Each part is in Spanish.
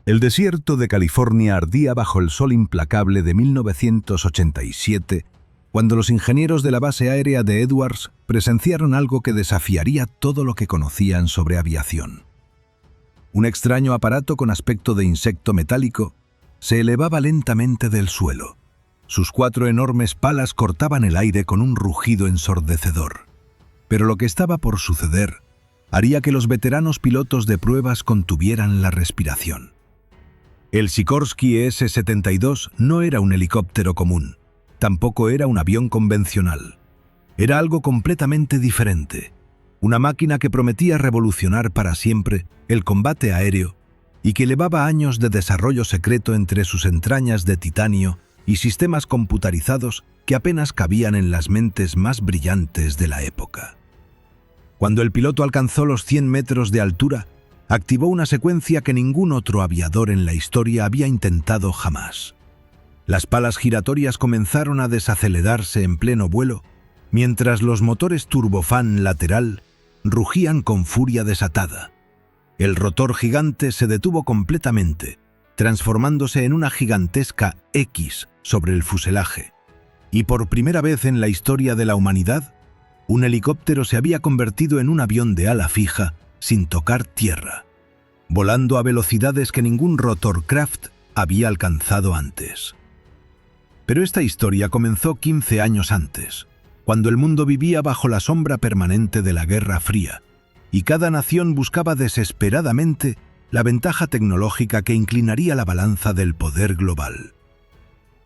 El desierto de California ardía bajo el sol implacable de 1987, cuando los ingenieros de la base aérea de Edwards presenciaron algo que desafiaría todo lo que conocían sobre aviación. Un extraño aparato con aspecto de insecto metálico se elevaba lentamente del suelo. Sus 4 enormes palas cortaban el aire con un rugido ensordecedor. Pero lo que estaba por suceder haría que los veteranos pilotos de pruebas contuvieran la respiración. El Sikorsky S-72 no era un helicóptero común, tampoco era un avión convencional. Era algo completamente diferente, una máquina que prometía revolucionar para siempre el combate aéreo y que llevaba años de desarrollo secreto entre sus entrañas de titanio y sistemas computarizados que apenas cabían en las mentes más brillantes de la época. Cuando el piloto alcanzó los 100 metros de altura, activó una secuencia que ningún otro aviador en la historia había intentado jamás. Las palas giratorias comenzaron a desacelerarse en pleno vuelo, mientras los motores turbofán lateral rugían con furia desatada. El rotor gigante se detuvo completamente, transformándose en una gigantesca X sobre el fuselaje. Y por primera vez en la historia de la humanidad, un helicóptero se había convertido en un avión de ala fija sin tocar tierra, volando a velocidades que ningún rotorcraft había alcanzado antes. Pero esta historia comenzó 15 años antes, cuando el mundo vivía bajo la sombra permanente de la Guerra Fría, y cada nación buscaba desesperadamente la ventaja tecnológica que inclinaría la balanza del poder global.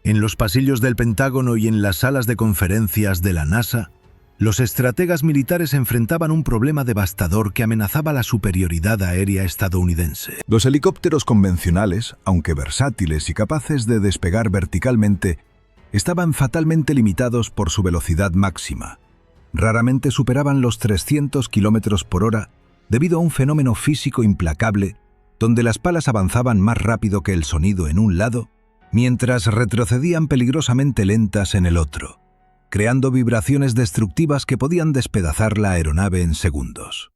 En los pasillos del Pentágono y en las salas de conferencias de la NASA, los estrategas militares enfrentaban un problema devastador que amenazaba la superioridad aérea estadounidense. Los helicópteros convencionales, aunque versátiles y capaces de despegar verticalmente, estaban fatalmente limitados por su velocidad máxima. Raramente superaban los 300 km por hora debido a un fenómeno físico implacable donde las palas avanzaban más rápido que el sonido en un lado, mientras retrocedían peligrosamente lentas en el otro, creando vibraciones destructivas que podían despedazar la aeronave en segundos.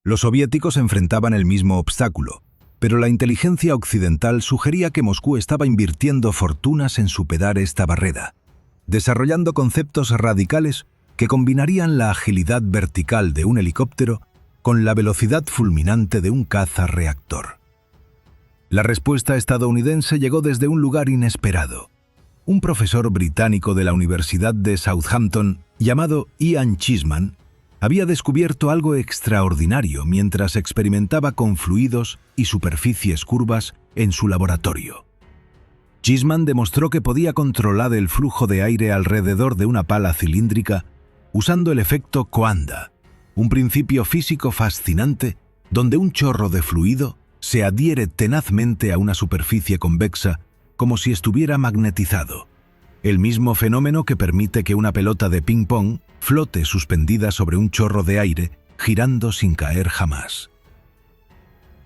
Los soviéticos enfrentaban el mismo obstáculo, pero la inteligencia occidental sugería que Moscú estaba invirtiendo fortunas en superar esta barrera, desarrollando conceptos radicales que combinarían la agilidad vertical de un helicóptero con la velocidad fulminante de un caza reactor. La respuesta estadounidense llegó desde un lugar inesperado. Un profesor británico de la Universidad de Southampton, llamado Ian Cheeseman, había descubierto algo extraordinario mientras experimentaba con fluidos y superficies curvas en su laboratorio. Cheeseman demostró que podía controlar el flujo de aire alrededor de una pala cilíndrica usando el efecto Coanda, un principio físico fascinante donde un chorro de fluido se adhiere tenazmente a una superficie convexa como si estuviera magnetizado, el mismo fenómeno que permite que una pelota de ping-pong flote suspendida sobre un chorro de aire, girando sin caer jamás.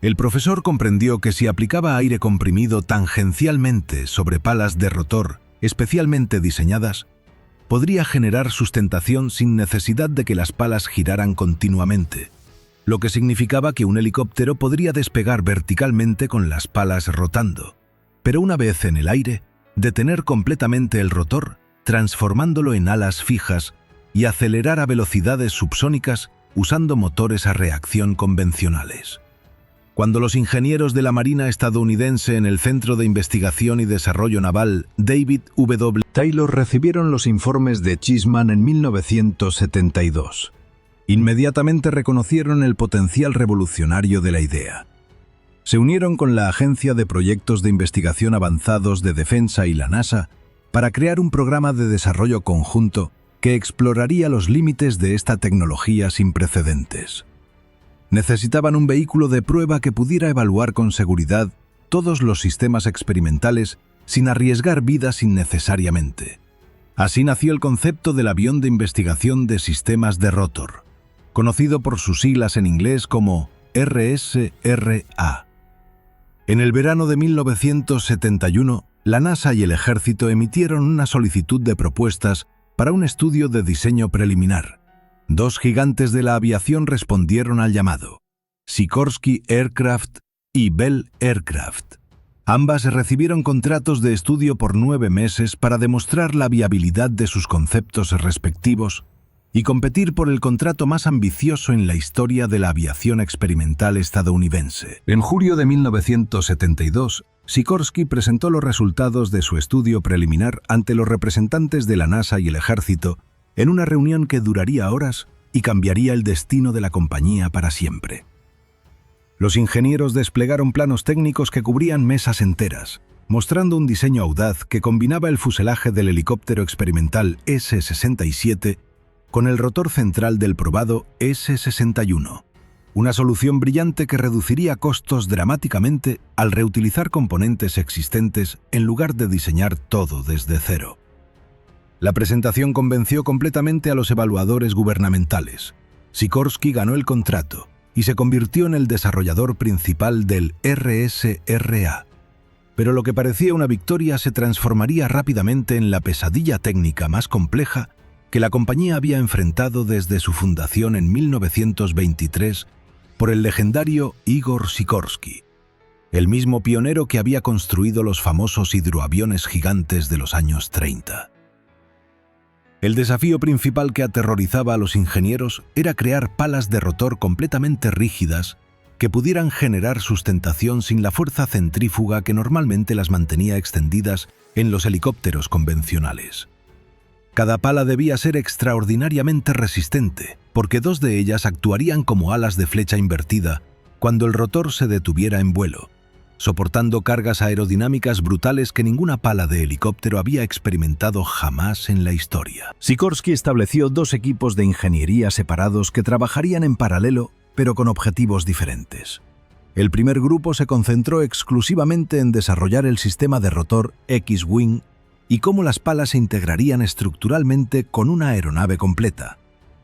El profesor comprendió que si aplicaba aire comprimido tangencialmente sobre palas de rotor especialmente diseñadas, podría generar sustentación sin necesidad de que las palas giraran continuamente, lo que significaba que un helicóptero podría despegar verticalmente con las palas rotando, pero una vez en el aire, detener completamente el rotor, transformándolo en alas fijas y acelerar a velocidades subsónicas usando motores a reacción convencionales. Cuando los ingenieros de la Marina estadounidense en el Centro de Investigación y Desarrollo Naval David W. Taylor recibieron los informes de Cheeseman en 1972, inmediatamente reconocieron el potencial revolucionario de la idea. Se unieron con la Agencia de Proyectos de Investigación Avanzados de Defensa y la NASA para crear un programa de desarrollo conjunto que exploraría los límites de esta tecnología sin precedentes. Necesitaban un vehículo de prueba que pudiera evaluar con seguridad todos los sistemas experimentales sin arriesgar vidas innecesariamente. Así nació el concepto del avión de investigación de sistemas de rotor, conocido por sus siglas en inglés como RSRA. En el verano de 1971, la NASA y el Ejército emitieron una solicitud de propuestas para un estudio de diseño preliminar. Dos gigantes de la aviación respondieron al llamado: Sikorsky Aircraft y Bell Aircraft. Ambas recibieron contratos de estudio por 9 meses para demostrar la viabilidad de sus conceptos respectivos y competir por el contrato más ambicioso en la historia de la aviación experimental estadounidense. En julio de 1972, Sikorsky presentó los resultados de su estudio preliminar ante los representantes de la NASA y el Ejército en una reunión que duraría horas y cambiaría el destino de la compañía para siempre. Los ingenieros desplegaron planos técnicos que cubrían mesas enteras, mostrando un diseño audaz que combinaba el fuselaje del helicóptero experimental S-67 con el rotor central del probado S-61, una solución brillante que reduciría costos dramáticamente al reutilizar componentes existentes en lugar de diseñar todo desde cero. La presentación convenció completamente a los evaluadores gubernamentales. Sikorsky ganó el contrato y se convirtió en el desarrollador principal del RSRA. Pero lo que parecía una victoria se transformaría rápidamente en la pesadilla técnica más compleja que la compañía había enfrentado desde su fundación en 1923 por el legendario Igor Sikorsky, el mismo pionero que había construido los famosos hidroaviones gigantes de los años 30. El desafío principal que aterrorizaba a los ingenieros era crear palas de rotor completamente rígidas que pudieran generar sustentación sin la fuerza centrífuga que normalmente las mantenía extendidas en los helicópteros convencionales. Cada pala debía ser extraordinariamente resistente, porque 2 de ellas actuarían como alas de flecha invertida cuando el rotor se detuviera en vuelo, soportando cargas aerodinámicas brutales que ninguna pala de helicóptero había experimentado jamás en la historia. Sikorsky estableció 2 equipos de ingeniería separados que trabajarían en paralelo, pero con objetivos diferentes. El primer grupo se concentró exclusivamente en desarrollar el sistema de rotor X-Wing y cómo las palas se integrarían estructuralmente con una aeronave completa,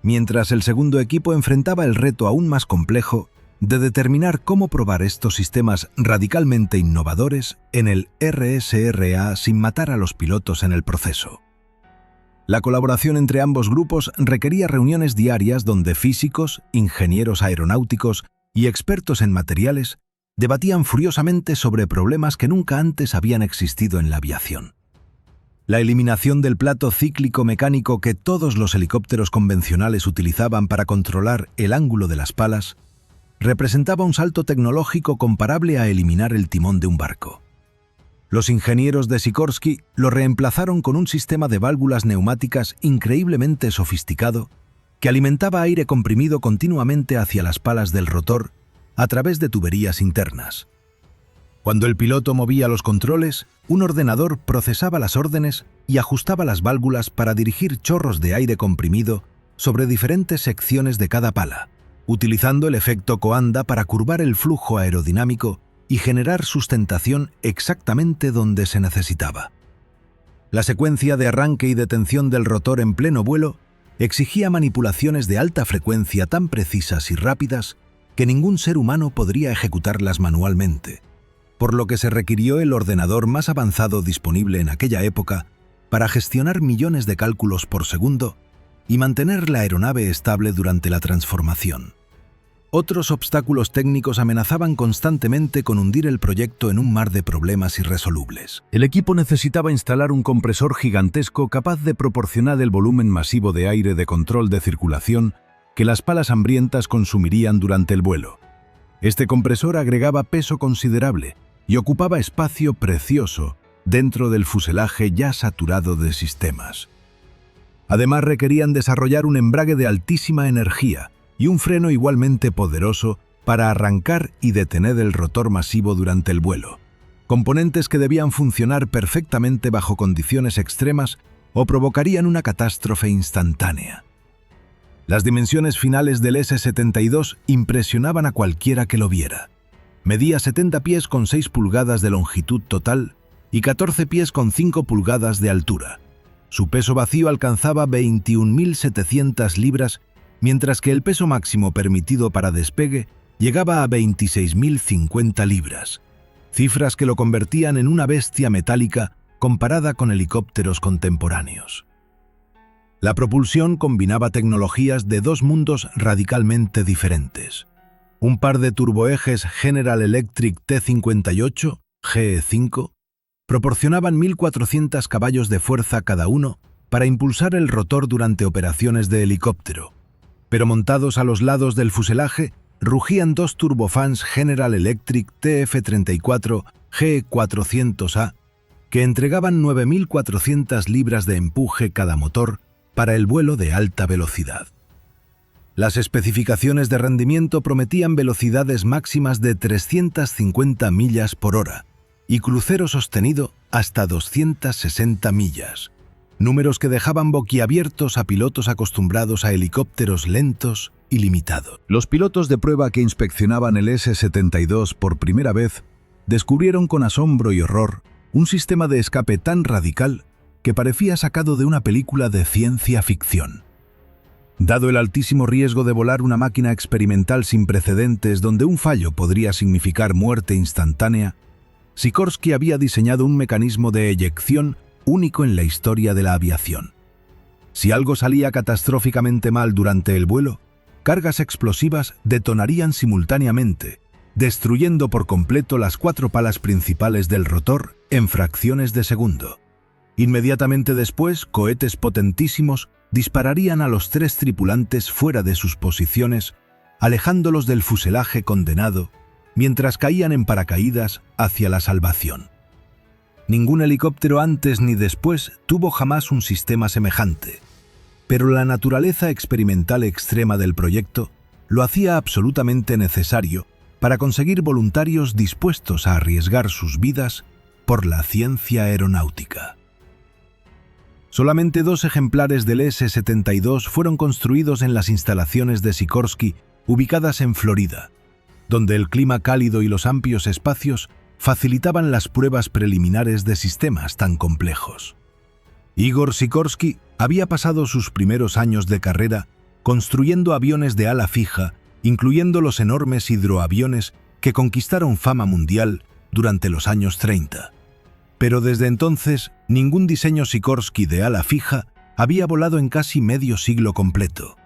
mientras el segundo equipo enfrentaba el reto aún más complejo de determinar cómo probar estos sistemas radicalmente innovadores en el RSRA sin matar a los pilotos en el proceso. La colaboración entre ambos grupos requería reuniones diarias donde físicos, ingenieros aeronáuticos y expertos en materiales debatían furiosamente sobre problemas que nunca antes habían existido en la aviación. La eliminación del plato cíclico mecánico que todos los helicópteros convencionales utilizaban para controlar el ángulo de las palas representaba un salto tecnológico comparable a eliminar el timón de un barco. Los ingenieros de Sikorsky lo reemplazaron con un sistema de válvulas neumáticas increíblemente sofisticado que alimentaba aire comprimido continuamente hacia las palas del rotor a través de tuberías internas. Cuando el piloto movía los controles, un ordenador procesaba las órdenes y ajustaba las válvulas para dirigir chorros de aire comprimido sobre diferentes secciones de cada pala, utilizando el efecto Coanda para curvar el flujo aerodinámico y generar sustentación exactamente donde se necesitaba. La secuencia de arranque y detención del rotor en pleno vuelo exigía manipulaciones de alta frecuencia tan precisas y rápidas que ningún ser humano podría ejecutarlas manualmente, por lo que se requirió el ordenador más avanzado disponible en aquella época para gestionar millones de cálculos por segundo y mantener la aeronave estable durante la transformación. Otros obstáculos técnicos amenazaban constantemente con hundir el proyecto en un mar de problemas irresolubles. El equipo necesitaba instalar un compresor gigantesco capaz de proporcionar el volumen masivo de aire de control de circulación que las palas hambrientas consumirían durante el vuelo. Este compresor agregaba peso considerable y ocupaba espacio precioso dentro del fuselaje ya saturado de sistemas. Además, requerían desarrollar un embrague de altísima energía y un freno igualmente poderoso para arrancar y detener el rotor masivo durante el vuelo, componentes que debían funcionar perfectamente bajo condiciones extremas o provocarían una catástrofe instantánea. Las dimensiones finales del S-72 impresionaban a cualquiera que lo viera. Medía 70 pies con 6 pulgadas de longitud total y 14 pies con 5 pulgadas de altura. Su peso vacío alcanzaba 21.700 libras, mientras que el peso máximo permitido para despegue llegaba a 26.050 libras, cifras que lo convertían en una bestia metálica comparada con helicópteros contemporáneos. La propulsión combinaba tecnologías de 2 mundos radicalmente diferentes. Un par de turboejes General Electric T58, GE5, proporcionaban 1.400 caballos de fuerza cada uno para impulsar el rotor durante operaciones de helicóptero, pero montados a los lados del fuselaje rugían dos turbofans General Electric TF34 G400A que entregaban 9.400 libras de empuje cada motor para el vuelo de alta velocidad. Las especificaciones de rendimiento prometían velocidades máximas de 350 millas por hora y crucero sostenido hasta 260 millas, números que dejaban boquiabiertos a pilotos acostumbrados a helicópteros lentos y limitados. Los pilotos de prueba que inspeccionaban el S-72 por primera vez descubrieron con asombro y horror un sistema de escape tan radical que parecía sacado de una película de ciencia ficción. Dado el altísimo riesgo de volar una máquina experimental sin precedentes donde un fallo podría significar muerte instantánea, Sikorsky había diseñado un mecanismo de eyección único en la historia de la aviación. Si algo salía catastróficamente mal durante el vuelo, cargas explosivas detonarían simultáneamente, destruyendo por completo las 4 palas principales del rotor en fracciones de segundo. Inmediatamente después, cohetes potentísimos dispararían a los 3 tripulantes fuera de sus posiciones, alejándolos del fuselaje condenado, mientras caían en paracaídas hacia la salvación. Ningún helicóptero antes ni después tuvo jamás un sistema semejante, pero la naturaleza experimental extrema del proyecto lo hacía absolutamente necesario para conseguir voluntarios dispuestos a arriesgar sus vidas por la ciencia aeronáutica. Solamente 2 ejemplares del S-72 fueron construidos en las instalaciones de Sikorsky, ubicadas en Florida, donde el clima cálido y los amplios espacios facilitaban las pruebas preliminares de sistemas tan complejos. Igor Sikorsky había pasado sus primeros años de carrera construyendo aviones de ala fija, incluyendo los enormes hidroaviones que conquistaron fama mundial durante los años 30. Pero desde entonces, ningún diseño Sikorsky de ala fija había volado en casi medio siglo completo,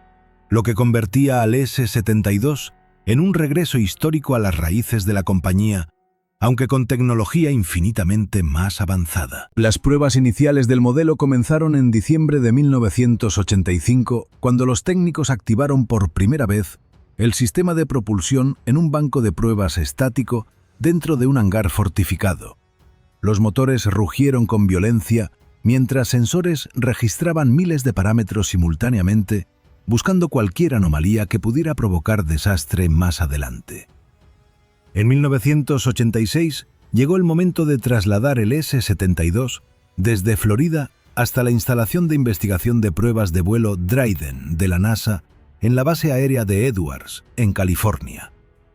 lo que convertía al S-72 en un regreso histórico a las raíces de la compañía, aunque con tecnología infinitamente más avanzada. Las pruebas iniciales del modelo comenzaron en diciembre de 1985, cuando los técnicos activaron por primera vez el sistema de propulsión en un banco de pruebas estático dentro de un hangar fortificado. Los motores rugieron con violencia, mientras sensores registraban miles de parámetros simultáneamente, buscando cualquier anomalía que pudiera provocar desastre más adelante. En 1986 llegó el momento de trasladar el S-72 desde Florida hasta la instalación de investigación de pruebas de vuelo Dryden de la NASA en la base aérea de Edwards, en California,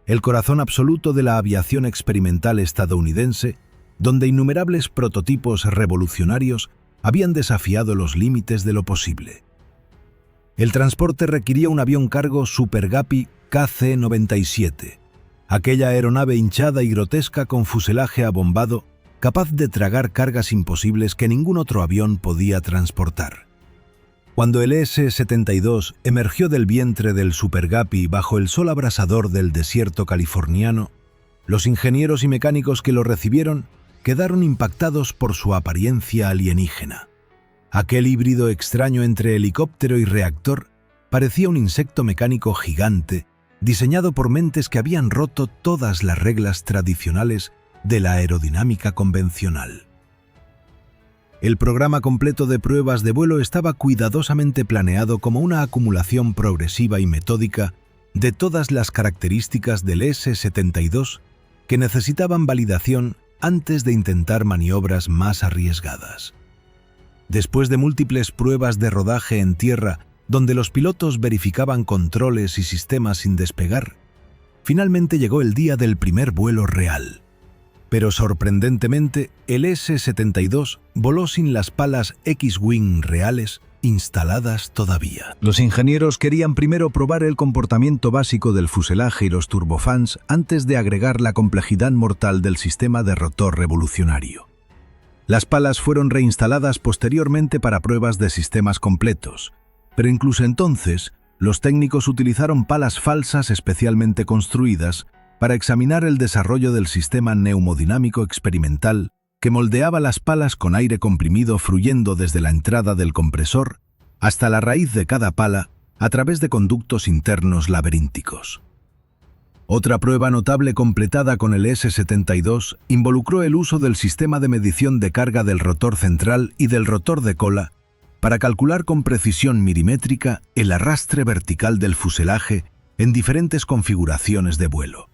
el corazón absoluto de la aviación experimental estadounidense, donde innumerables prototipos revolucionarios habían desafiado los límites de lo posible. El transporte requería un avión cargo Super Guppy KC-97, aquella aeronave hinchada y grotesca con fuselaje abombado, capaz de tragar cargas imposibles que ningún otro avión podía transportar. Cuando el S-72 emergió del vientre del Super Guppy bajo el sol abrasador del desierto californiano, los ingenieros y mecánicos que lo recibieron quedaron impactados por su apariencia alienígena. Aquel híbrido extraño entre helicóptero y reactor parecía un insecto mecánico gigante, diseñado por mentes que habían roto todas las reglas tradicionales de la aerodinámica convencional. El programa completo de pruebas de vuelo estaba cuidadosamente planeado como una acumulación progresiva y metódica de todas las características del S-72 que necesitaban validación antes de intentar maniobras más arriesgadas. Después de múltiples pruebas de rodaje en tierra, donde los pilotos verificaban controles y sistemas sin despegar, finalmente llegó el día del primer vuelo real. Pero sorprendentemente, el S-72 voló sin las palas X-Wing reales instaladas todavía. Los ingenieros querían primero probar el comportamiento básico del fuselaje y los turbofans antes de agregar la complejidad mortal del sistema de rotor revolucionario. Las palas fueron reinstaladas posteriormente para pruebas de sistemas completos, pero incluso entonces los técnicos utilizaron palas falsas especialmente construidas para examinar el desarrollo del sistema neumodinámico experimental que moldeaba las palas con aire comprimido fluyendo desde la entrada del compresor hasta la raíz de cada pala a través de conductos internos laberínticos. Otra prueba notable completada con el S-72 involucró el uso del sistema de medición de carga del rotor central y del rotor de cola para calcular con precisión milimétrica el arrastre vertical del fuselaje en diferentes configuraciones de vuelo.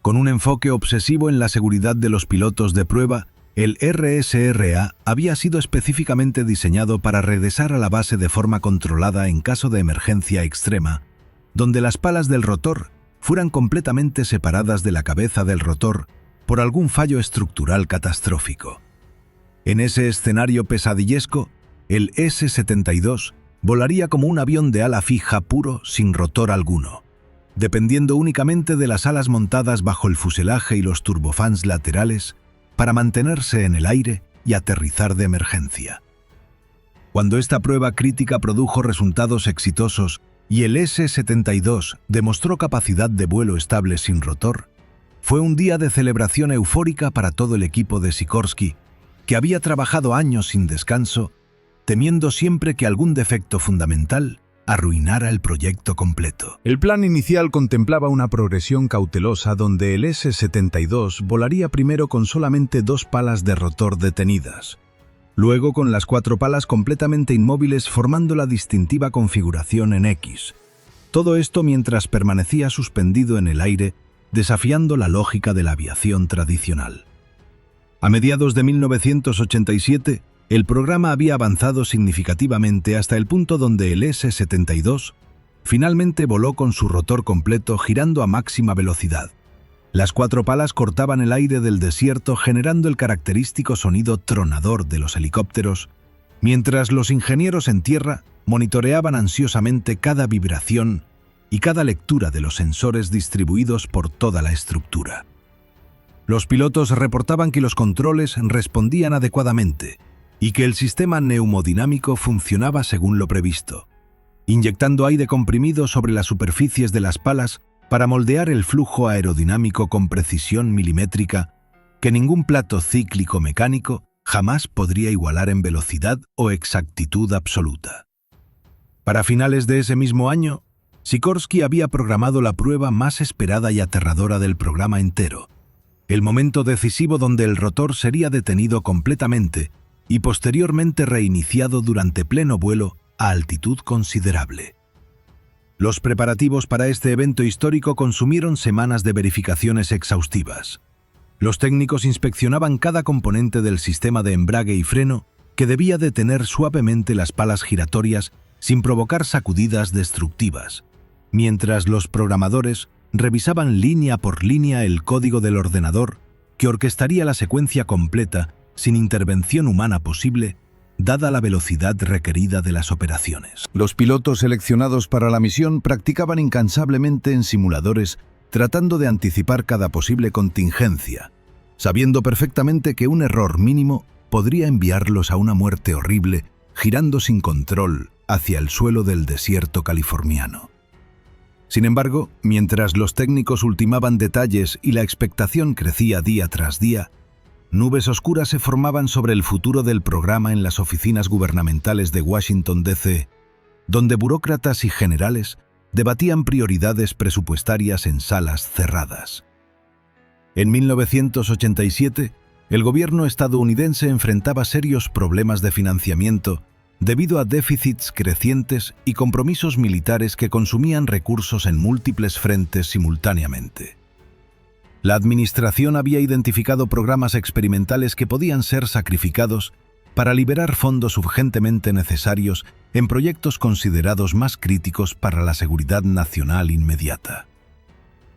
Con un enfoque obsesivo en la seguridad de los pilotos de prueba, el RSRA había sido específicamente diseñado para regresar a la base de forma controlada en caso de emergencia extrema, donde las palas del rotor fueran completamente separadas de la cabeza del rotor por algún fallo estructural catastrófico. En ese escenario pesadillesco, el S-72 volaría como un avión de ala fija puro sin rotor alguno, dependiendo únicamente de las alas montadas bajo el fuselaje y los turbofans laterales para mantenerse en el aire y aterrizar de emergencia. Cuando esta prueba crítica produjo resultados exitosos y el S-72 demostró capacidad de vuelo estable sin rotor, fue un día de celebración eufórica para todo el equipo de Sikorsky, que había trabajado años sin descanso, temiendo siempre que algún defecto fundamental arruinara el proyecto completo. El plan inicial contemplaba una progresión cautelosa donde el S-72 volaría primero con solamente 2 palas de rotor detenidas, luego con las 4 palas completamente inmóviles formando la distintiva configuración en X. Todo esto mientras permanecía suspendido en el aire, desafiando la lógica de la aviación tradicional. A mediados de 1987, el programa había avanzado significativamente hasta el punto donde el S-72 finalmente voló con su rotor completo girando a máxima velocidad. Las 4 palas cortaban el aire del desierto generando el característico sonido tronador de los helicópteros, mientras los ingenieros en tierra monitoreaban ansiosamente cada vibración y cada lectura de los sensores distribuidos por toda la estructura. Los pilotos reportaban que los controles respondían adecuadamente y que el sistema neumodinámico funcionaba según lo previsto, inyectando aire comprimido sobre las superficies de las palas para moldear el flujo aerodinámico con precisión milimétrica que ningún plato cíclico mecánico jamás podría igualar en velocidad o exactitud absoluta. Para finales de ese mismo año, Sikorsky había programado la prueba más esperada y aterradora del programa entero, el momento decisivo donde el rotor sería detenido completamente y posteriormente reiniciado durante pleno vuelo a altitud considerable. Los preparativos para este evento histórico consumieron semanas de verificaciones exhaustivas. Los técnicos inspeccionaban cada componente del sistema de embrague y freno que debía detener suavemente las palas giratorias sin provocar sacudidas destructivas, mientras los programadores revisaban línea por línea el código del ordenador que orquestaría la secuencia completa sin intervención humana posible, dada la velocidad requerida de las operaciones. Los pilotos seleccionados para la misión practicaban incansablemente en simuladores, tratando de anticipar cada posible contingencia, sabiendo perfectamente que un error mínimo podría enviarlos a una muerte horrible, girando sin control hacia el suelo del desierto californiano. Sin embargo, mientras los técnicos ultimaban detalles y la expectación crecía día tras día, nubes oscuras se formaban sobre el futuro del programa en las oficinas gubernamentales de Washington, D.C., donde burócratas y generales debatían prioridades presupuestarias en salas cerradas. En 1987, el gobierno estadounidense enfrentaba serios problemas de financiamiento debido a déficits crecientes y compromisos militares que consumían recursos en múltiples frentes simultáneamente. La administración había identificado programas experimentales que podían ser sacrificados para liberar fondos urgentemente necesarios en proyectos considerados más críticos para la seguridad nacional inmediata.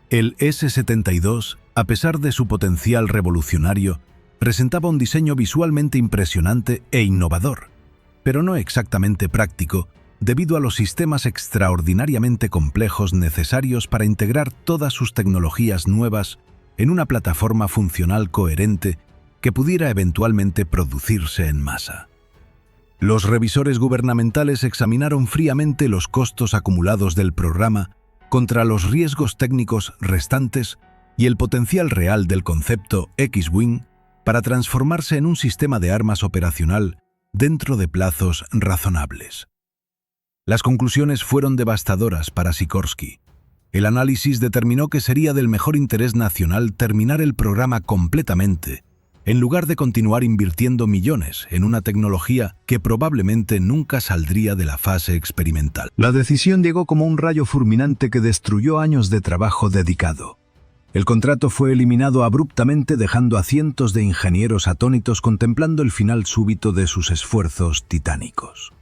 El S-72, a pesar de su potencial revolucionario, presentaba un diseño visualmente impresionante e innovador, pero no exactamente práctico, debido a los sistemas extraordinariamente complejos necesarios para integrar todas sus tecnologías nuevas en una plataforma funcional coherente que pudiera eventualmente producirse en masa. Los revisores gubernamentales examinaron fríamente los costos acumulados del programa contra los riesgos técnicos restantes y el potencial real del concepto X-Wing para transformarse en un sistema de armas operacional dentro de plazos razonables. Las conclusiones fueron devastadoras para Sikorsky. El análisis determinó que sería del mejor interés nacional terminar el programa completamente, en lugar de continuar invirtiendo millones en una tecnología que probablemente nunca saldría de la fase experimental. La decisión llegó como un rayo fulminante que destruyó años de trabajo dedicado. El contrato fue eliminado abruptamente, dejando a cientos de ingenieros atónitos contemplando el final súbito de sus esfuerzos titánicos.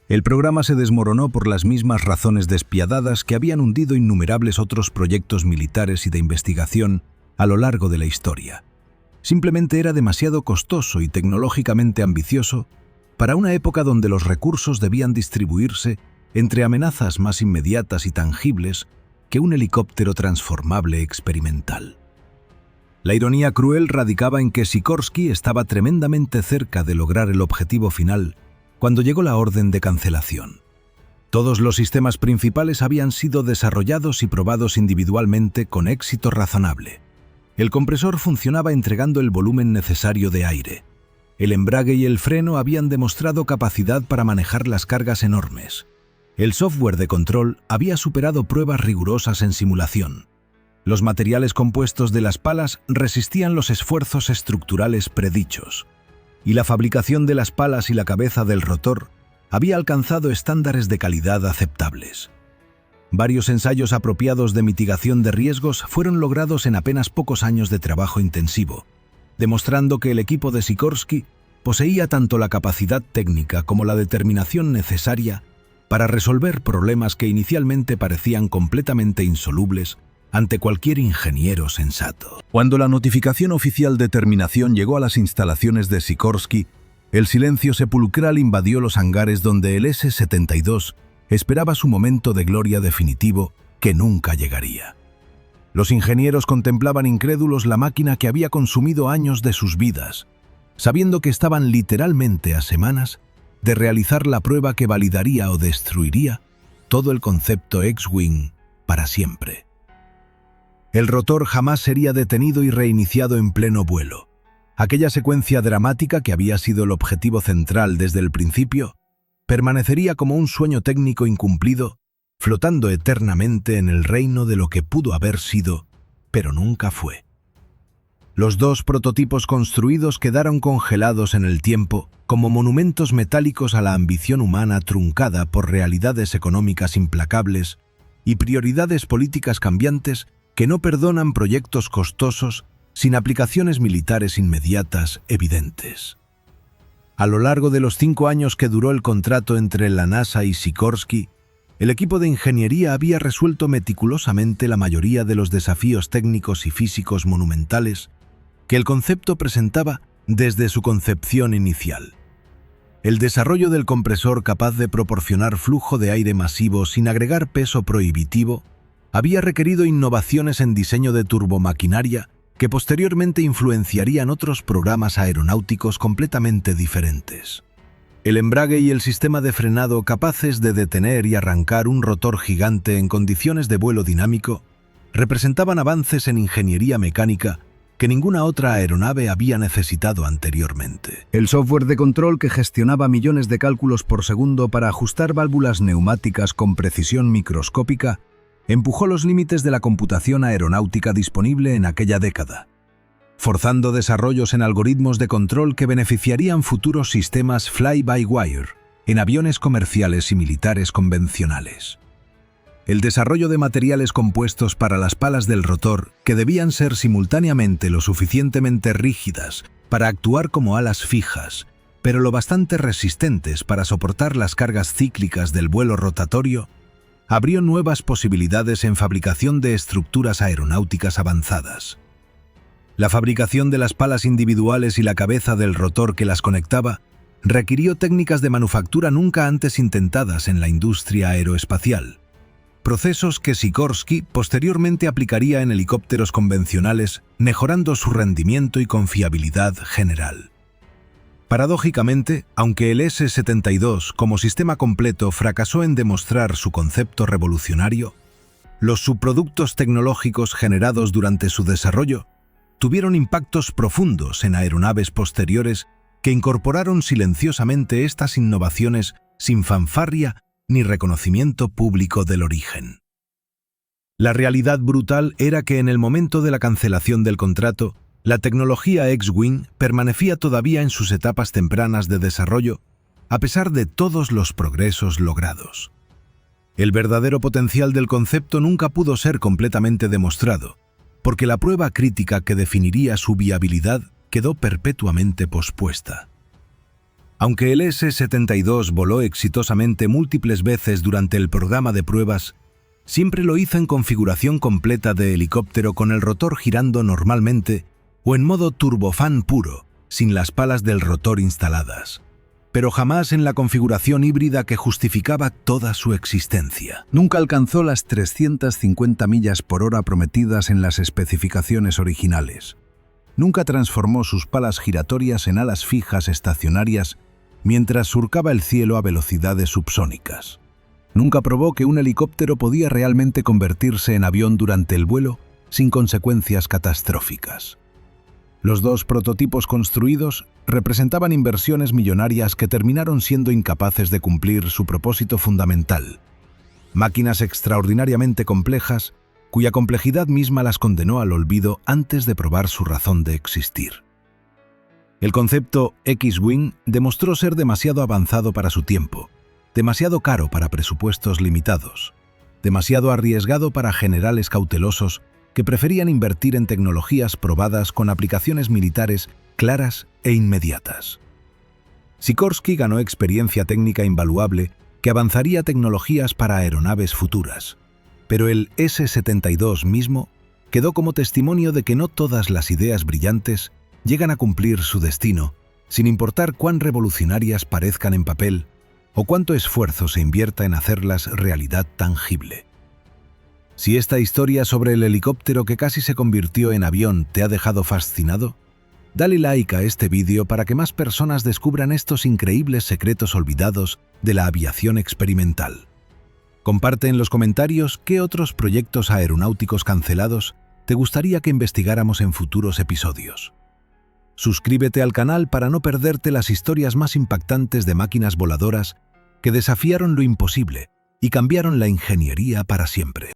El programa se desmoronó por las mismas razones despiadadas que habían hundido innumerables otros proyectos militares y de investigación a lo largo de la historia. Simplemente era demasiado costoso y tecnológicamente ambicioso para una época donde los recursos debían distribuirse entre amenazas más inmediatas y tangibles que un helicóptero transformable experimental. La ironía cruel radicaba en que Sikorsky estaba tremendamente cerca de lograr el objetivo final cuando llegó la orden de cancelación. Todos los sistemas principales habían sido desarrollados y probados individualmente con éxito razonable. El compresor funcionaba entregando el volumen necesario de aire. El embrague y el freno habían demostrado capacidad para manejar las cargas enormes. El software de control había superado pruebas rigurosas en simulación. Los materiales compuestos de las palas resistían los esfuerzos estructurales predichos. Y la fabricación de las palas y la cabeza del rotor había alcanzado estándares de calidad aceptables. Varios ensayos apropiados de mitigación de riesgos fueron logrados en apenas pocos años de trabajo intensivo, demostrando que el equipo de Sikorsky poseía tanto la capacidad técnica como la determinación necesaria para resolver problemas que inicialmente parecían completamente insolubles ante cualquier ingeniero sensato. Cuando la notificación oficial de terminación llegó a las instalaciones de Sikorsky, el silencio sepulcral invadió los hangares donde el S-72 esperaba su momento de gloria definitivo que nunca llegaría. Los ingenieros contemplaban incrédulos la máquina que había consumido años de sus vidas, sabiendo que estaban literalmente a semanas de realizar la prueba que validaría o destruiría todo el concepto X-Wing para siempre. El rotor jamás sería detenido y reiniciado en pleno vuelo. Aquella secuencia dramática que había sido el objetivo central desde el principio, permanecería como un sueño técnico incumplido, flotando eternamente en el reino de lo que pudo haber sido, pero nunca fue. Los dos prototipos construidos quedaron congelados en el tiempo como monumentos metálicos a la ambición humana truncada por realidades económicas implacables y prioridades políticas cambiantes que no perdonan proyectos costosos sin aplicaciones militares inmediatas evidentes. A lo largo de los 5 años que duró el contrato entre la NASA y Sikorsky, el equipo de ingeniería había resuelto meticulosamente la mayoría de los desafíos técnicos y físicos monumentales que el concepto presentaba desde su concepción inicial. El desarrollo del compresor capaz de proporcionar flujo de aire masivo sin agregar peso prohibitivo había requerido innovaciones en diseño de turbomaquinaria que posteriormente influenciarían otros programas aeronáuticos completamente diferentes. El embrague y el sistema de frenado capaces de detener y arrancar un rotor gigante en condiciones de vuelo dinámico representaban avances en ingeniería mecánica que ninguna otra aeronave había necesitado anteriormente. El software de control que gestionaba millones de cálculos por segundo para ajustar válvulas neumáticas con precisión microscópica empujó los límites de la computación aeronáutica disponible en aquella década, forzando desarrollos en algoritmos de control que beneficiarían futuros sistemas fly-by-wire en aviones comerciales y militares convencionales. El desarrollo de materiales compuestos para las palas del rotor, que debían ser simultáneamente lo suficientemente rígidas para actuar como alas fijas, pero lo bastante resistentes para soportar las cargas cíclicas del vuelo rotatorio, abrió nuevas posibilidades en fabricación de estructuras aeronáuticas avanzadas. La fabricación de las palas individuales y la cabeza del rotor que las conectaba requirió técnicas de manufactura nunca antes intentadas en la industria aeroespacial, procesos que Sikorsky posteriormente aplicaría en helicópteros convencionales, mejorando su rendimiento y confiabilidad general. Paradójicamente, aunque el S-72 como sistema completo fracasó en demostrar su concepto revolucionario, los subproductos tecnológicos generados durante su desarrollo tuvieron impactos profundos en aeronaves posteriores que incorporaron silenciosamente estas innovaciones sin fanfarria ni reconocimiento público del origen. La realidad brutal era que en el momento de la cancelación del contrato, la tecnología X-Wing permanecía todavía en sus etapas tempranas de desarrollo, a pesar de todos los progresos logrados. El verdadero potencial del concepto nunca pudo ser completamente demostrado, porque la prueba crítica que definiría su viabilidad quedó perpetuamente pospuesta. Aunque el S-72 voló exitosamente múltiples veces durante el programa de pruebas, siempre lo hizo en configuración completa de helicóptero con el rotor girando normalmente o en modo turbofán puro, sin las palas del rotor instaladas, pero jamás en la configuración híbrida que justificaba toda su existencia. Nunca alcanzó las 350 millas por hora prometidas en las especificaciones originales. Nunca transformó sus palas giratorias en alas fijas estacionarias mientras surcaba el cielo a velocidades subsónicas. Nunca probó que un helicóptero podía realmente convertirse en avión durante el vuelo sin consecuencias catastróficas. Los dos prototipos construidos representaban inversiones millonarias que terminaron siendo incapaces de cumplir su propósito fundamental. Máquinas extraordinariamente complejas, cuya complejidad misma las condenó al olvido antes de probar su razón de existir. El concepto X-Wing demostró ser demasiado avanzado para su tiempo, demasiado caro para presupuestos limitados, demasiado arriesgado para generales cautelosos que preferían invertir en tecnologías probadas con aplicaciones militares claras e inmediatas. Sikorsky ganó experiencia técnica invaluable que avanzaría tecnologías para aeronaves futuras, pero el S-72 mismo quedó como testimonio de que no todas las ideas brillantes llegan a cumplir su destino, sin importar cuán revolucionarias parezcan en papel o cuánto esfuerzo se invierta en hacerlas realidad tangible. Si esta historia sobre el helicóptero que casi se convirtió en avión te ha dejado fascinado, dale like a este vídeo para que más personas descubran estos increíbles secretos olvidados de la aviación experimental. Comparte en los comentarios qué otros proyectos aeronáuticos cancelados te gustaría que investigáramos en futuros episodios. Suscríbete al canal para no perderte las historias más impactantes de máquinas voladoras que desafiaron lo imposible y cambiaron la ingeniería para siempre.